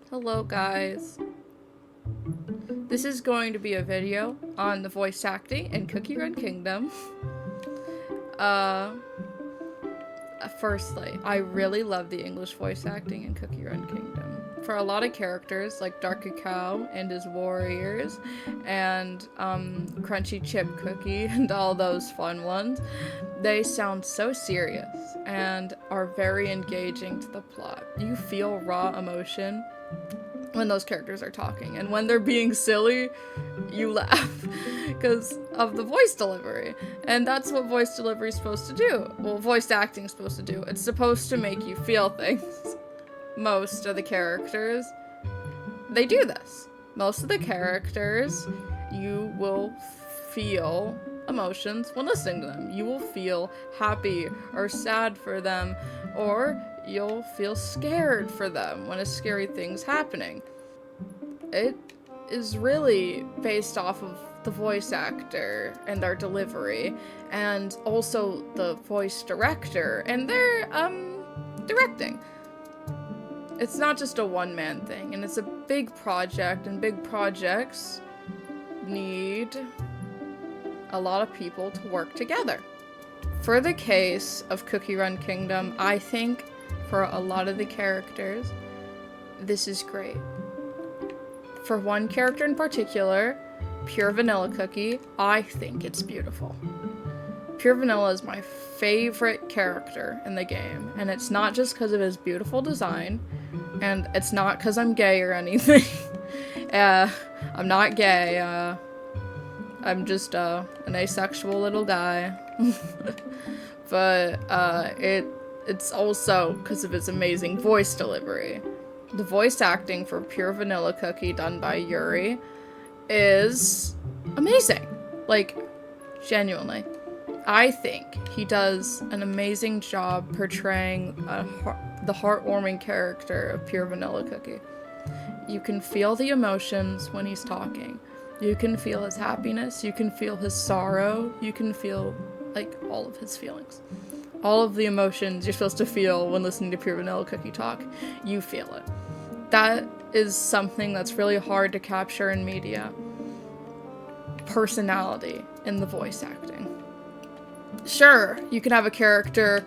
Hello guys. This is going to be a video on the voice acting in Cookie Run Kingdom. Uh, Firstly, I really love the English voice acting in Cookie Run Kingdom. For a lot of characters like Dark Cacao and his warriors and Crunchy Chip Cookie and all those fun ones, they sound so serious and are very engaging to the plot. You feel raw emotion when those characters are talking, and when they're being silly, you laugh because of the voice delivery. And that's what voice delivery is supposed to do. Well, voice acting is supposed to do. It's supposed to make you feel things. Most of the characters, they do this. Most of the characters, you will feel emotions when listening to them. You will feel happy or sad for them, or you'll feel scared for them when a scary thing's happening. It is really based off of the voice actor and their delivery, and also the voice director and their directing. It's not just a one-man thing, and it's a big project, and big projects need a lot of people to work together. For the case of Cookie Run Kingdom, I think for a lot of the characters, this is great. For one character in particular, Pure Vanilla Cookie, I think it's beautiful. Pure Vanilla is my favorite character in the game, and it's not just because of his beautiful design, and it's not because I'm gay or anything. I'm not gay, I'm just an asexual little guy. But it's also because of his amazing voice delivery. The voice acting for Pure Vanilla Cookie done by Yuri is amazing. Like, genuinely. I think he does an amazing job portraying the heartwarming character of Pure Vanilla Cookie. You can feel the emotions when he's talking. You can feel his happiness, you can feel his sorrow, you can feel, like, all of his feelings. All of the emotions you're supposed to feel when listening to Pure Vanilla Cookie talk, you feel it. That is something that's really hard to capture in media. Personality in the voice acting. Sure, you can have a character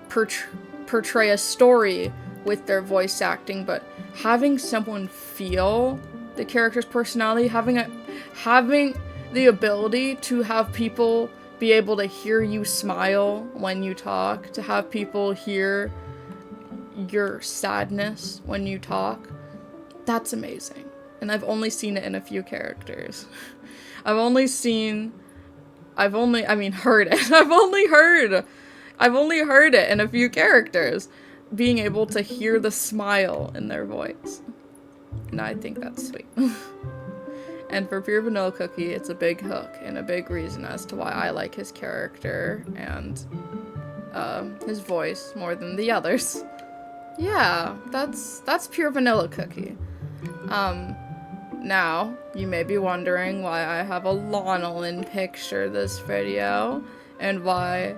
portray a story with their voice acting, but having someone feel the character's personality, having the ability to have people be able to hear you smile when you talk, to have people hear your sadness when you talk, that's amazing. And I've only seen it in a few characters. I've only heard it. I've only heard it in a few characters, being able to hear the smile in their voice. And I think that's sweet. And for Pure Vanilla Cookie, it's a big hook and a big reason as to why I like his character and his voice more than the others. Yeah, that's Pure Vanilla Cookie. Now, you may be wondering why I have a lanolin picture this video, and why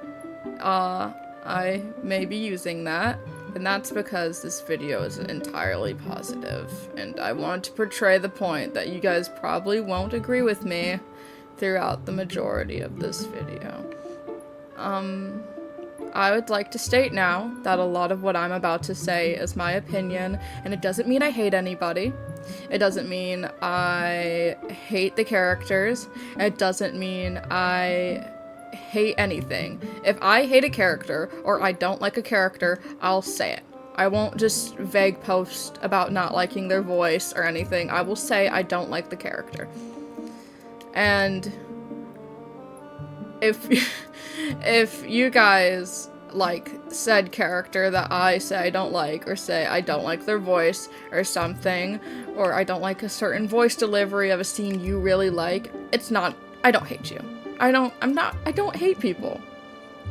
I may be using that. And that's because this video is entirely positive, and I want to portray the point that you guys probably won't agree with me throughout the majority of this video. I would like to state now that a lot of what I'm about to say is my opinion, and it doesn't mean I hate anybody. It doesn't mean I hate the characters. It doesn't mean I hate anything. If I hate a character or I don't like a character, I'll say it. I won't just vague post about not liking their voice or anything. I will say I don't like the character. And if you guys like said character that I say I don't like, or say I don't like their voice or something, or I don't like a certain voice delivery of a scene you really like, I don't hate you. I don't hate people.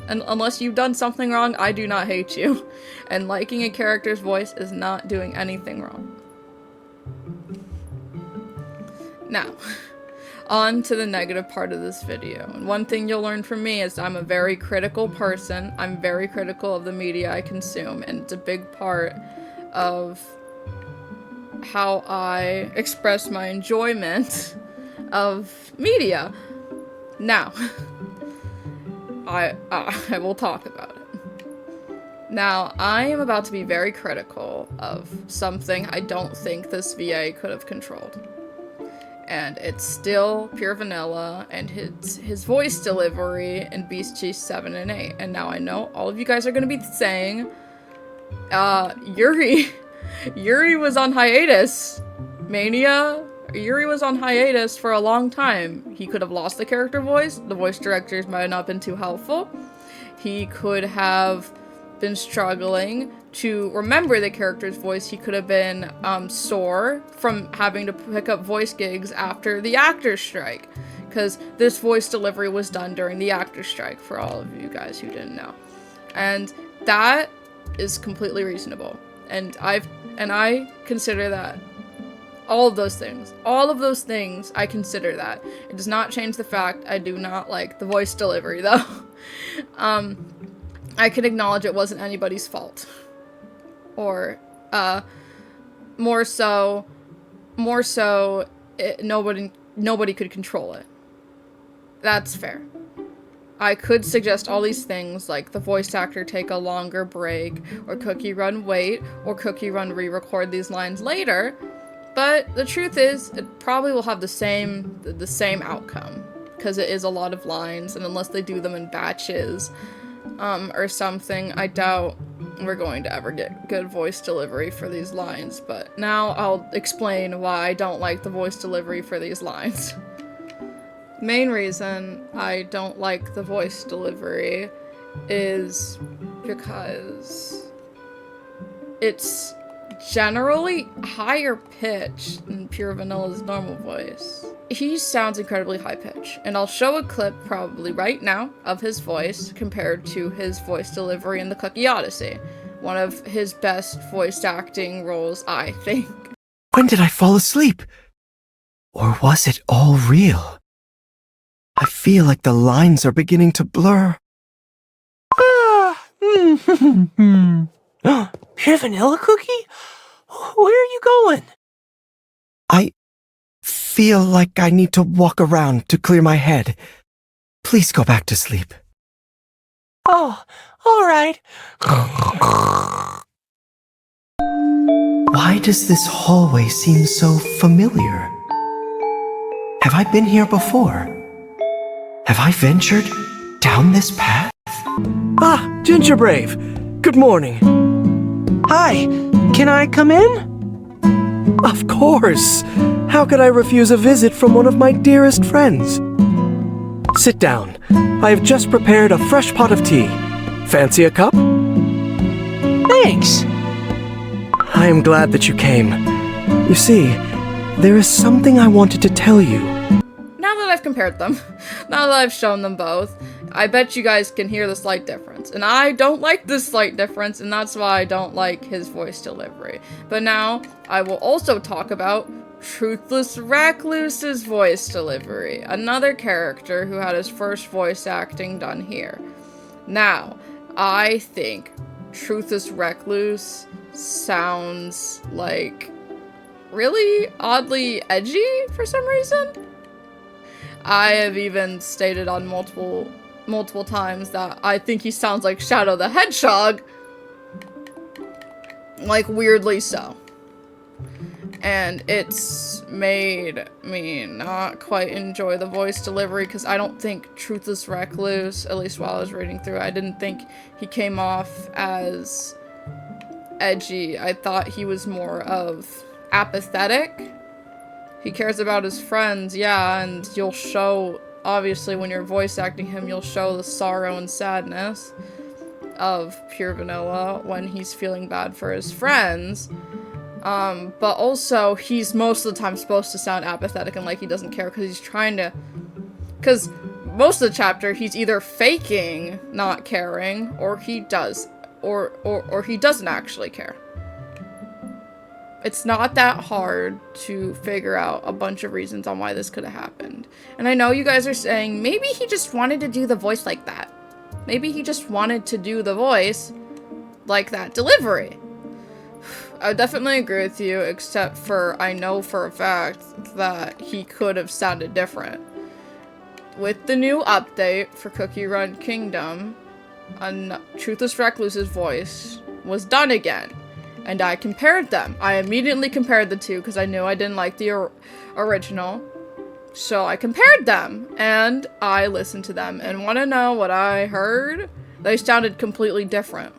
And unless you've done something wrong, I do not hate you. And liking a character's voice is not doing anything wrong. Now, on to the negative part of this video. And one thing you'll learn from me is I'm a very critical person. I'm very critical of the media I consume, and it's a big part of how I express my enjoyment of media. Now, I will talk about it. Now, I am about to be very critical of something I don't think this VA could have controlled. And it's still pure vanilla, and his voice delivery in Beast Cheese 7 and 8. And now I know all of you guys are going to be saying, Yuri was on hiatus. Yuri was on hiatus for a long time. He could have lost the character voice. The voice directors might have not been too helpful. He could have been struggling to remember the character's voice. He could have been sore from having to pick up voice gigs after the actor's strike, because this voice delivery was done during the actor's strike, for all of you guys who didn't know. And that is completely reasonable. And I consider that all of those things, I consider that. It does not change the fact I do not like the voice delivery, though. I can acknowledge it wasn't anybody's fault. Or, more so, nobody could control it. That's fair. I could suggest all these things, like the voice actor take a longer break, or Cookie Run wait, or Cookie Run re-record these lines later, but the truth is, it probably will have the same outcome, because it is a lot of lines, and unless they do them in batches, or something, I doubt we're going to ever get good voice delivery for these lines. But now I'll explain why I don't like the voice delivery for these lines. Main reason I don't like the voice delivery is because it's generally higher pitched than Pure Vanilla's normal voice. He sounds incredibly high pitched, and I'll show a clip probably right now of his voice compared to his voice delivery in the Cookie Odyssey. One of his best voice acting roles, I think. When did I fall asleep? Or was it all real? I feel like the lines are beginning to blur. Pure vanilla cookie? Where are you going? I feel like I need to walk around to clear my head. Please go back to sleep. Oh, all right. Why does this hallway seem so familiar? Have I been here before? Have I ventured down this path? Ah, Gingerbrave. Good morning. Hi, can I come in? Of course. How could I refuse a visit from one of my dearest friends? Sit down. I have just prepared a fresh pot of tea. Fancy a cup? Thanks. I am glad that you came. You see, there is something I wanted to tell you. Now that I've compared them, now that I've shown them both, I bet you guys can hear the slight difference. And I don't like this slight difference, and that's why I don't like his voice delivery. But now, I will also talk about Truthless Recluse's voice delivery, another character who had his first voice acting done here. Now, I think Truthless Recluse sounds like really oddly edgy for some reason. I have even stated on multiple times that I think he sounds like Shadow the Hedgehog. Like, weirdly so. And it's made me not quite enjoy the voice delivery, because I don't think Truthless Recluse, at least while I was reading through, I didn't think he came off as edgy. I thought he was more of apathetic. He cares about his friends, yeah, and you'll show, obviously, when you're voice acting him, you'll show the sorrow and sadness of Pure Vanilla when he's feeling bad for his friends. But also, he's most of the time supposed to sound apathetic and like he doesn't care, because he's trying to... Because most of the chapter, he's either faking not caring, or he does, or he doesn't actually care. It's not that hard to figure out a bunch of reasons on why this could have happened. And I know you guys are saying, maybe he just wanted to do the voice like that. Maybe he just wanted to do the voice like that delivery. I definitely agree with you, except for I know for a fact that he could have sounded different. With the new update for Cookie Run Kingdom, Truthless Recluse's voice was done again. And I compared them. I immediately compared the two because I knew I didn't like the original. So I compared them, and I listened to them. And want to know what I heard? They sounded completely different.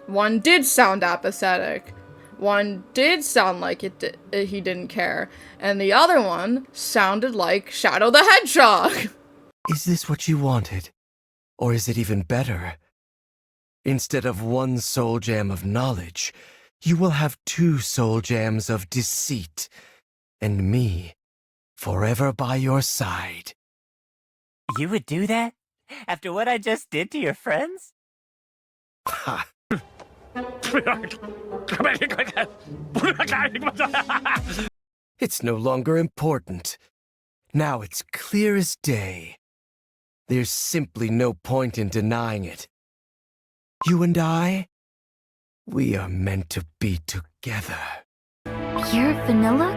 One did sound apathetic. One did sound like he didn't care. And the other one sounded like Shadow the Hedgehog. Is this what you wanted? Or is it even better? Instead of one soul jam of knowledge, you will have 2 soul jams of deceit. And me, forever by your side. You would do that? After what I just did to your friends? Ha! It's no longer important. Now it's clear as day. There's simply no point in denying it. You and I, we are meant to be together. You're Vanilla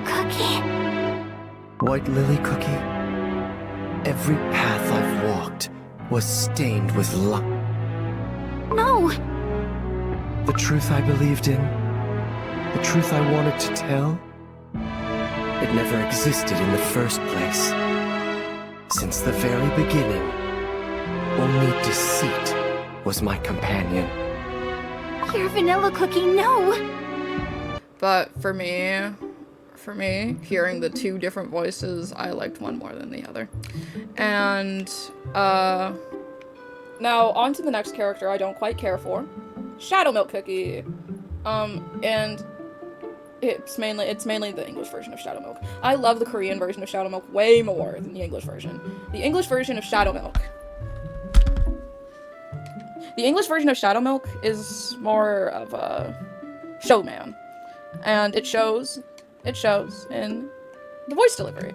Cookie? White Lily Cookie, every path I've walked was stained with No! the truth I believed in, the truth I wanted to tell, it never existed in the first place. Since the very beginning, only deceit was my companion. You're Vanilla Cookie, no! But for me, hearing the 2 different voices, I liked one more than the other. And, now on to the next character I don't quite care for. Shadow Milk Cookie. And it's mainly the English version of Shadow Milk. I love the Korean version of Shadow Milk way more than the English version. The English version of Shadow Milk is more of a showman. And it shows in the voice delivery.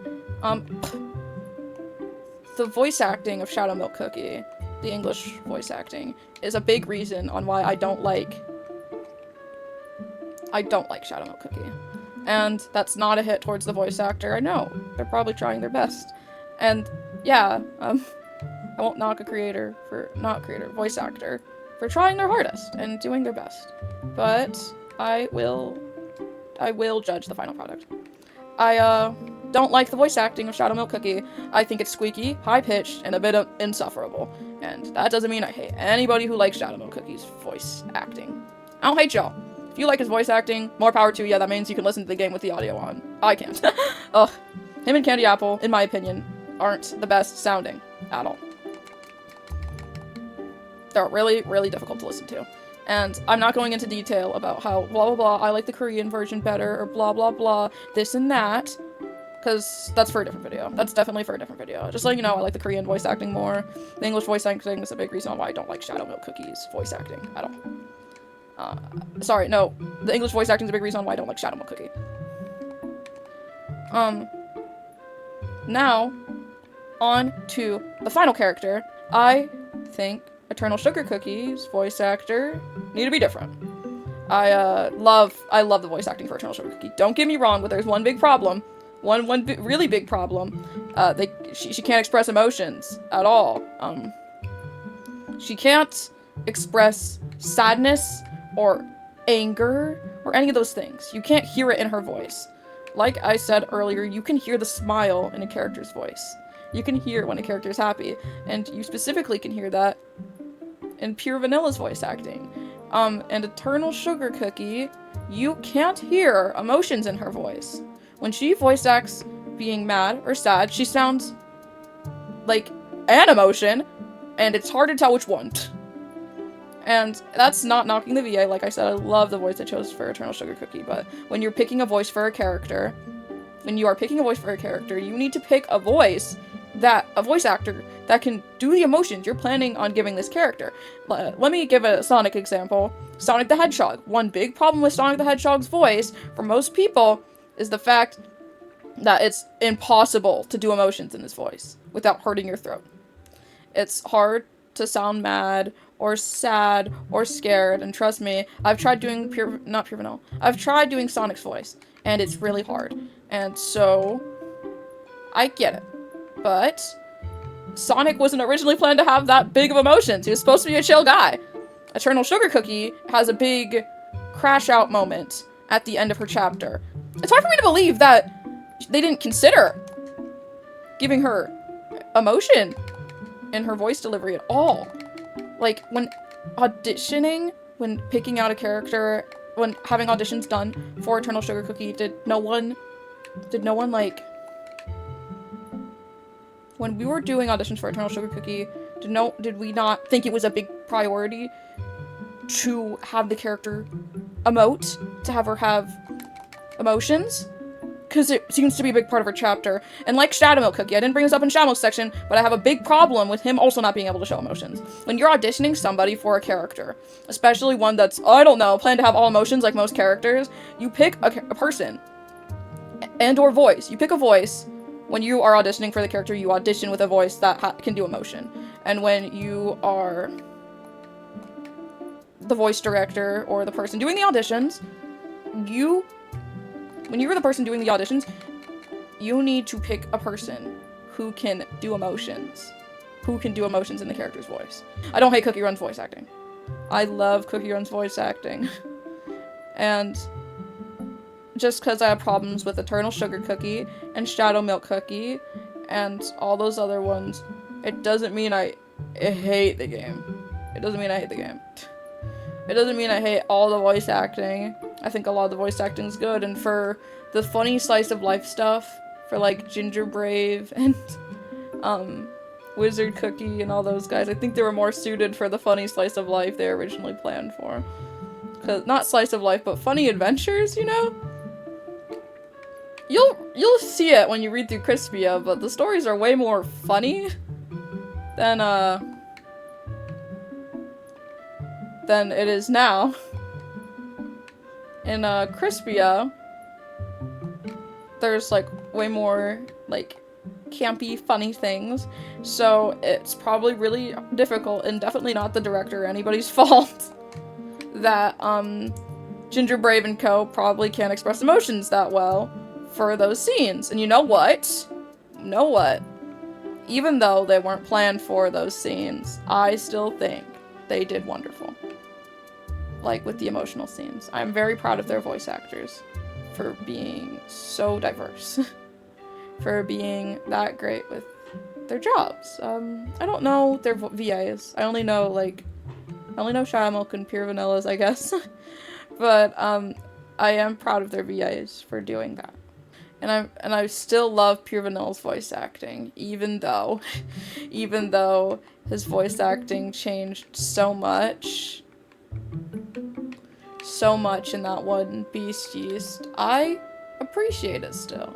The voice acting of Shadow Milk Cookie, the English voice acting, is a big reason on why I don't like Shadow Milk Cookie. And that's not a hit towards the voice actor. I know, they're probably trying their best. And yeah, I won't knock a voice actor for trying their hardest and doing their best. But I will judge the final product. I don't like the voice acting of Shadow Milk Cookie. I think it's squeaky, high-pitched, and a bit insufferable. And that doesn't mean I hate anybody who likes Shadow Milk Cookie's voice acting. I don't hate y'all. If you like his voice acting, more power to you. Yeah, that means you can listen to the game with the audio on. I can't. Ugh. Him and Candy Apple, in my opinion, aren't the best sounding at all. They're really, really difficult to listen to. And I'm not going into detail about how blah blah blah, I like the Korean version better, or blah blah blah, this and that, because that's for a different video. That's definitely for a different video. Just letting you know, I like the Korean voice acting more. The English voice acting is a big reason why I don't like Shadow Milk Cookie's voice acting at all. Sorry, no. The English voice acting is a big reason why I don't like Shadow Milk Cookie. Now, on to the final character. I think Eternal Sugar Cookie's voice actor need to be different. I love the voice acting for Eternal Sugar Cookie. Don't get me wrong, but there's one big problem. Really big problem. She can't express emotions at all. She can't express sadness or anger or any of those things. You can't hear it in her voice. Like I said earlier, you can hear the smile in a character's voice. You can hear when a character is happy, and you specifically can hear that in Pure Vanilla's voice acting. And Eternal Sugar Cookie, you can't hear emotions in her voice. When she voice acts being mad or sad, she sounds like an emotion, and it's hard to tell which one. And that's not knocking the VA. Like I said, I love the voice I chose for Eternal Sugar Cookie, but when you're picking a voice for a character, you need to pick a voice actor that can do the emotions you're planning on giving this character. Let me give a Sonic example. Sonic the Hedgehog. One big problem with Sonic the Hedgehog's voice, for most people, is the fact that it's impossible to do emotions in his voice without hurting your throat. It's hard to sound mad or sad or scared. And trust me, I've tried doing not pure vanilla. I've tried doing Sonic's voice, and it's really hard. And so I get it. But Sonic wasn't originally planned to have that big of emotions. He was supposed to be a chill guy. Eternal Sugar Cookie has a big crash out moment at the end of her chapter. It's hard for me to believe that they didn't consider giving her emotion in her voice delivery at all. Like, when auditioning, when picking out a character, when having auditions done for Eternal Sugar Cookie, did no one, like, when we were doing auditions for Eternal Sugar Cookie, did we not think it was a big priority to have the character emote, to have her have emotions? Because it seems to be a big part of her chapter. And like Shadow Milk Cookie, I didn't bring this up in Shadow Milk's section, but I have a big problem with him also not being able to show emotions. When you're auditioning somebody for a character, especially one that's, I don't know, planned to have all emotions like most characters, you pick a person and or voice. You pick a voice. When you are auditioning for the character, you audition with a voice that can do emotion. And when you are the voice director or the person doing the auditions, when you're the person doing the auditions, you need to pick a person who can do emotions. Who can do emotions in the character's voice. I don't hate Cookie Run's voice acting. I love Cookie Run's voice acting. And just because I have problems with Eternal Sugar Cookie and Shadow Milk Cookie and all those other ones, it doesn't mean I hate the game. It doesn't mean I hate the game. It doesn't mean I hate all the voice acting. I think a lot of the voice acting is good, and for the funny slice of life stuff, for like Ginger Brave and Wizard Cookie and all those guys, I think they were more suited for the funny slice of life they were originally planned for. 'Cause not slice of life, but funny adventures, you know? You'll see it when you read through Crispia, but the stories are way more funny than it is now. In Crispia, there's like way more like campy, funny things, so it's probably really difficult, and definitely not the director or anybody's fault, that Ginger Brave and Co. probably can't express emotions that well for those scenes. And you know what? Even though they weren't planned for those scenes, I still think they did wonderful. Like with the emotional scenes. I'm very proud of their voice actors for being so diverse. For being that great with their jobs. I don't know their VAs. I only know Shadow Milk and Pure Vanillas, I guess. But I am proud of their VAs for doing that. And I still love Pure Vanilla's voice acting, even though his voice acting changed so much in that one Beast Yeast. I appreciate it still.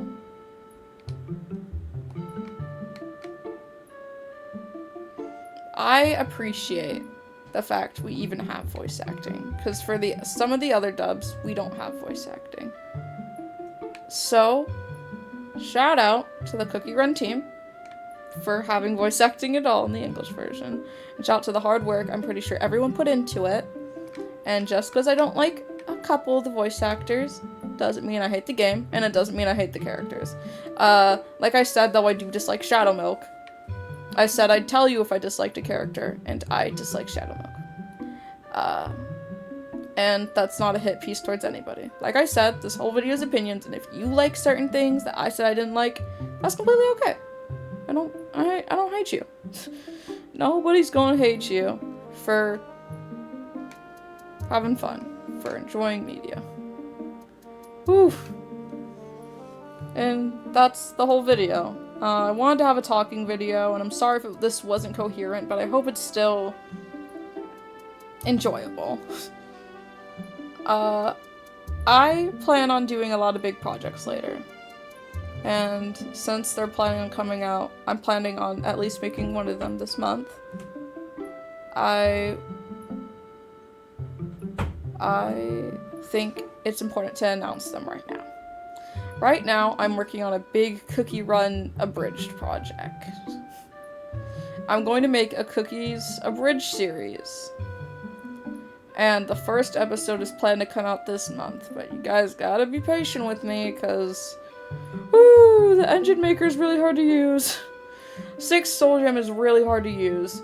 I appreciate the fact we even have voice acting, because for some of the other dubs, we don't have voice acting. So, shout out to the Cookie Run team for having voice acting at all in the English version. And shout out to the hard work I'm pretty sure everyone put into it. And just because I don't like a couple of the voice actors, doesn't mean I hate the game, and it doesn't mean I hate the characters. Like I said, though, I do dislike Shadow Milk. I said I'd tell you if I disliked a character, and I dislike Shadow Milk. And that's not a hit piece towards anybody. Like I said, this whole video is opinions, and if you like certain things that I said I didn't like, that's completely okay. I don't hate you. Nobody's gonna hate you for having fun, for enjoying media. Oof. And that's the whole video. I wanted to have a talking video, and I'm sorry if this wasn't coherent, but I hope it's still enjoyable. I plan on doing a lot of big projects later. And since they're planning on coming out, I'm planning on at least making one of them this month. I think it's important to announce them right now. Right now, I'm working on a big Cookie Run abridged project. I'm going to make a Cookies Abridged series. And the first episode is planned to come out this month, but you guys gotta be patient with me, because, woo, the engine maker is really hard to use. 6 Soul Gem is really hard to use,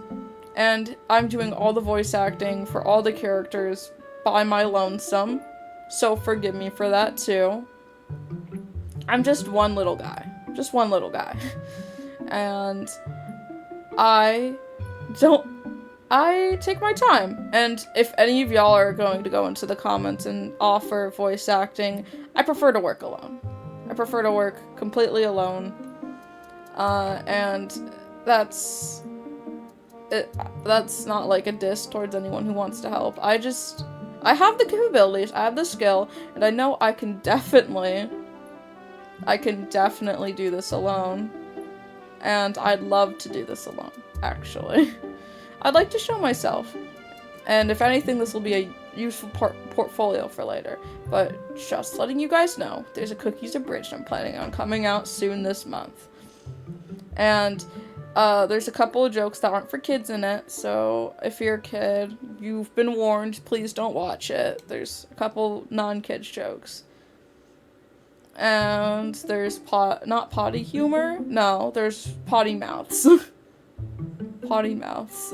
and I'm doing all the voice acting for all the characters by my lonesome, so forgive me for that too. I'm just one little guy. And I take my time, and if any of y'all are going to go into the comments and offer voice acting, I prefer to work alone. I prefer to work completely alone, and that's not like a diss towards anyone who wants to help. I have the capabilities, I have the skill, and I know I can definitely do this alone, and I'd love to do this alone, actually. I'd like to show myself, and if anything, this will be a useful portfolio for later, but just letting you guys know, there's a Cookies Abridged I'm planning on coming out soon this month, and there's a couple of jokes that aren't for kids in it, so if you're a kid, you've been warned, please don't watch it. There's a couple non-kids jokes. And there's not potty humor, no, there's potty mouths. Potty mouths.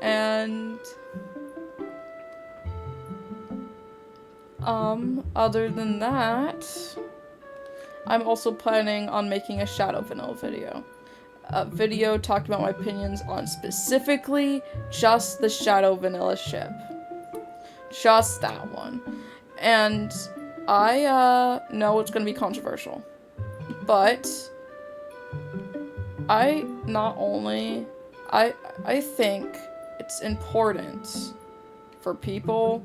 And other than that, I'm also planning on making a Shadow Vanilla video. A video talking about my opinions on specifically just the Shadow Vanilla ship. Just that one. And I know it's gonna be controversial, but I think it's important for people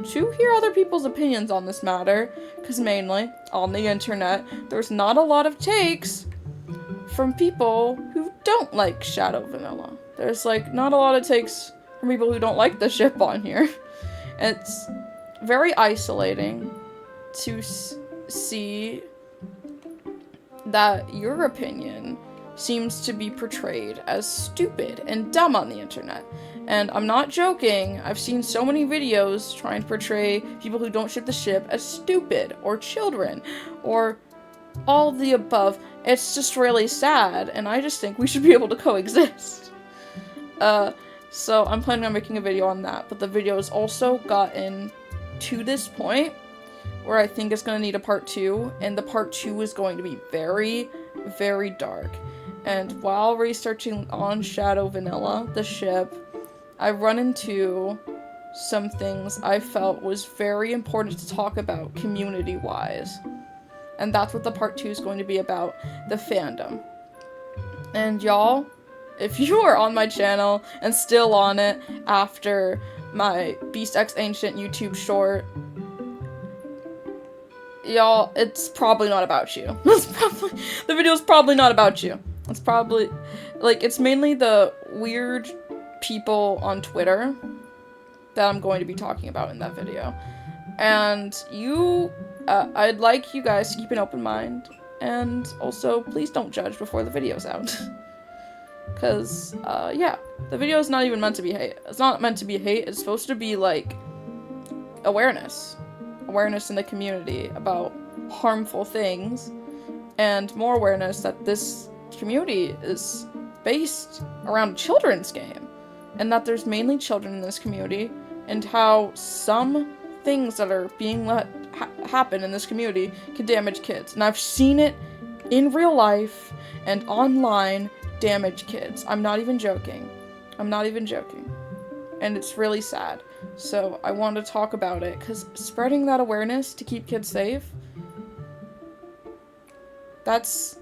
to hear other people's opinions on this matter, because mainly on the internet, there's not a lot of takes from people who don't like Shadow Vanilla. There's like not a lot of takes from people who don't like the ship on here. It's very isolating to see that your opinion seems to be portrayed as stupid and dumb on the internet. And I'm not joking, I've seen so many videos trying to portray people who don't ship the ship as stupid, or children, or all of the above. It's just really sad, and I just think we should be able to coexist. So I'm planning on making a video on that, but the video has also gotten to this point where I think it's going to need a part 2, and the part 2 is going to be very, very dark. And while researching on Shadow Vanilla, the ship, I've run into some things I felt was very important to talk about community-wise. And that's what the part 2 is going to be about, the fandom. And y'all, if you are on my channel and still on it after my Beast X Ancient YouTube short, y'all, it's probably not about you. The video's probably not about you. It's probably, like, it's mainly the weird people on Twitter that I'm going to be talking about in that video. And I'd like you guys to keep an open mind, and also, please don't judge before the video's out. Because, yeah, the video is not even meant to be hate. It's not meant to be hate, it's supposed to be, like, awareness. Awareness in the community about harmful things, and more awareness that this community is based around a children's game, and that there's mainly children in this community, and how some things that are being let happen in this community can damage kids. And I've seen it in real life and online damage kids. I'm not even joking. And it's really sad. So I want to talk about it, because spreading that awareness to keep kids safe, that's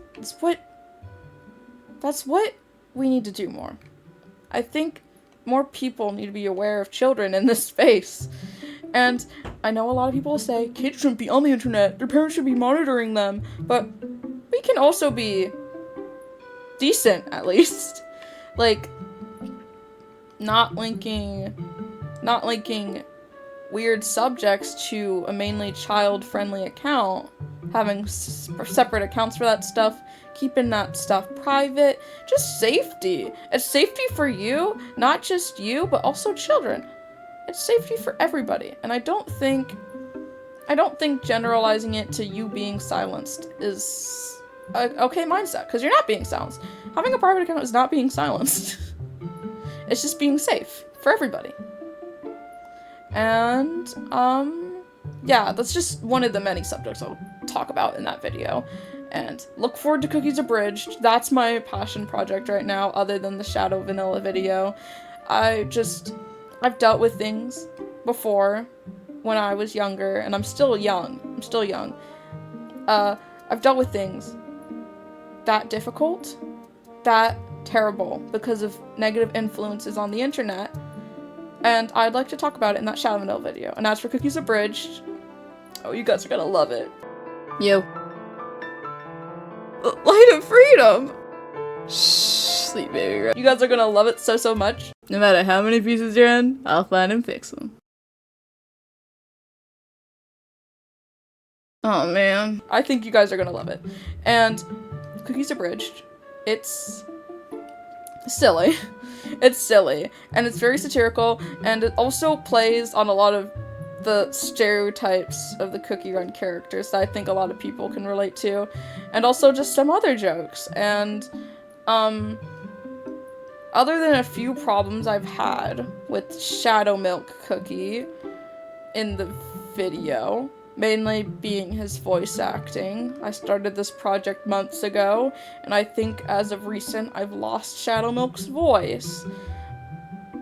what we need to do more. I think more people need to be aware of children in this space. And I know a lot of people will say, kids shouldn't be on the internet, their parents should be monitoring them, but we can also be decent, at least. Like, not linking weird subjects to a mainly child-friendly account, having separate accounts for that stuff keeping that stuff private, just safety. It's safety for you, not just you, but also children. It's safety for everybody, and I don't think generalizing it to you being silenced is a okay mindset, because you're not being silenced. Having a private account is not being silenced. It's just being safe for everybody. And, yeah, that's just one of the many subjects I'll talk about in that video. And look forward to Cookies Abridged. That's my passion project right now, other than the Shadow Vanilla video. I've dealt with things before when I was younger, and I'm still young. I've dealt with things that difficult, that terrible, because of negative influences on the internet, and I'd like to talk about it in that Shadow Vanilla video. And as for Cookies Abridged, oh, you guys are gonna love it. You. Light of Freedom! Shh, sleep, baby. You guys are gonna love it so much. No matter how many pieces you're in, I'll find and fix them. Oh man, I think you guys are gonna love it. And Cookies Abridged, it's silly. It's silly, and it's very satirical, and it also plays on a lot of the stereotypes of the Cookie Run characters that I think a lot of people can relate to, and also just some other jokes. And other than a few problems I've had with Shadow Milk Cookie in the video, mainly being his voice acting. I started this project months ago, and I think as of recent I've lost Shadow Milk's voice.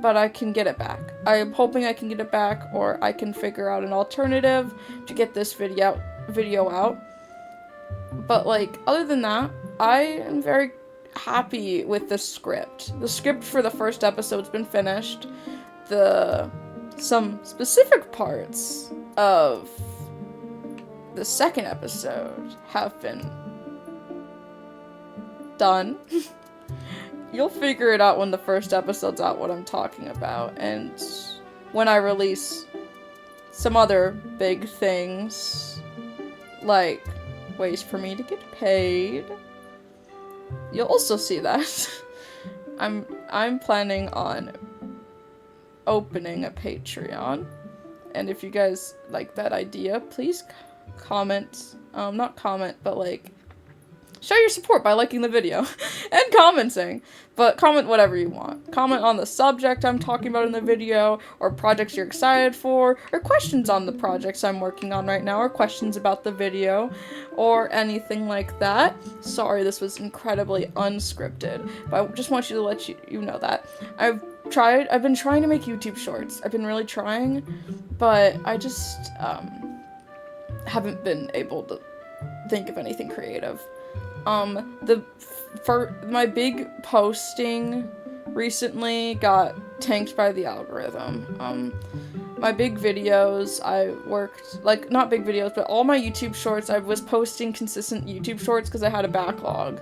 But I can get it back. I'm hoping I can get it back, or I can figure out an alternative to get this video out. But like, other than that, I am very happy with the script. The script for the first episode's been finished. Some specific parts of the second episode have been done. You'll figure it out when the first episode's out what I'm talking about, and when I release some other big things, like ways for me to get paid, you'll also see that. I'm planning on opening a Patreon, and if you guys like that idea, please comment, not comment, but like, show your support by liking the video and commenting, but comment whatever you want. Comment on the subject I'm talking about in the video, or projects you're excited for, or questions on the projects I'm working on right now, or questions about the video, or anything like that. Sorry, this was incredibly unscripted, but I just want you to let you know that. I've been trying to make YouTube shorts. I've been really trying, but I just, haven't been able to think of anything creative. My big posting recently got tanked by the algorithm. My big videos, not big videos, but all my YouTube shorts, I was posting consistent YouTube shorts because I had a backlog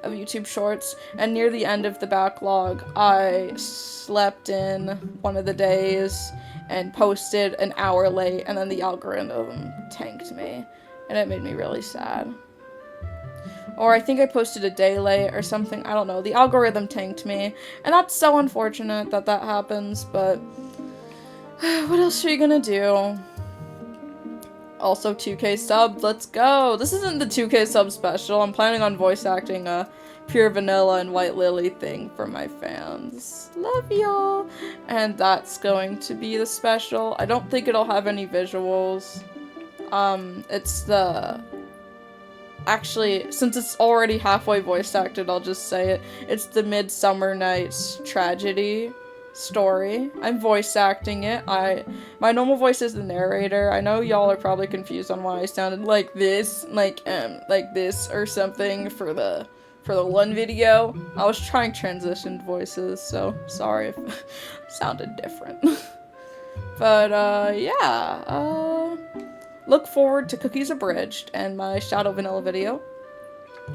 of YouTube shorts, and near the end of the backlog, I slept in one of the days and posted an hour late, and then the algorithm tanked me, and it made me really sad. Or I think I posted a day late or something, I don't know. The algorithm tanked me, and that's so unfortunate that that happens, but what else are you gonna do? Also, 2K sub, let's go! This isn't the 2K sub special. I'm planning on voice acting a Pure Vanilla and White Lily thing for my fans. Love y'all! And that's going to be the special. I don't think it'll have any visuals. Actually, since it's already halfway voice acted, I'll just say it. It's the Midsummer Night's Tragedy story. I'm voice acting it. My normal voice is the narrator. I know y'all are probably confused on why I sounded like this, like this or something for the one video. I was trying transitioned voices, so sorry if it sounded different. But yeah, look forward to Cookies Abridged and my Shadow Vanilla video.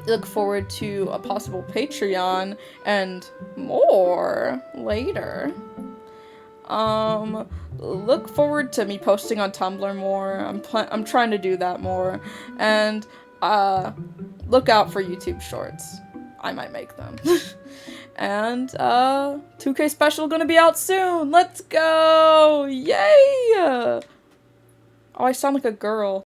Look forward to a possible Patreon and more later. Look forward to me posting on Tumblr more. I'm trying to do that more. And look out for YouTube shorts. I might make them. And 2K special gonna be out soon. Let's go! Yay! Oh, I sound like a girl.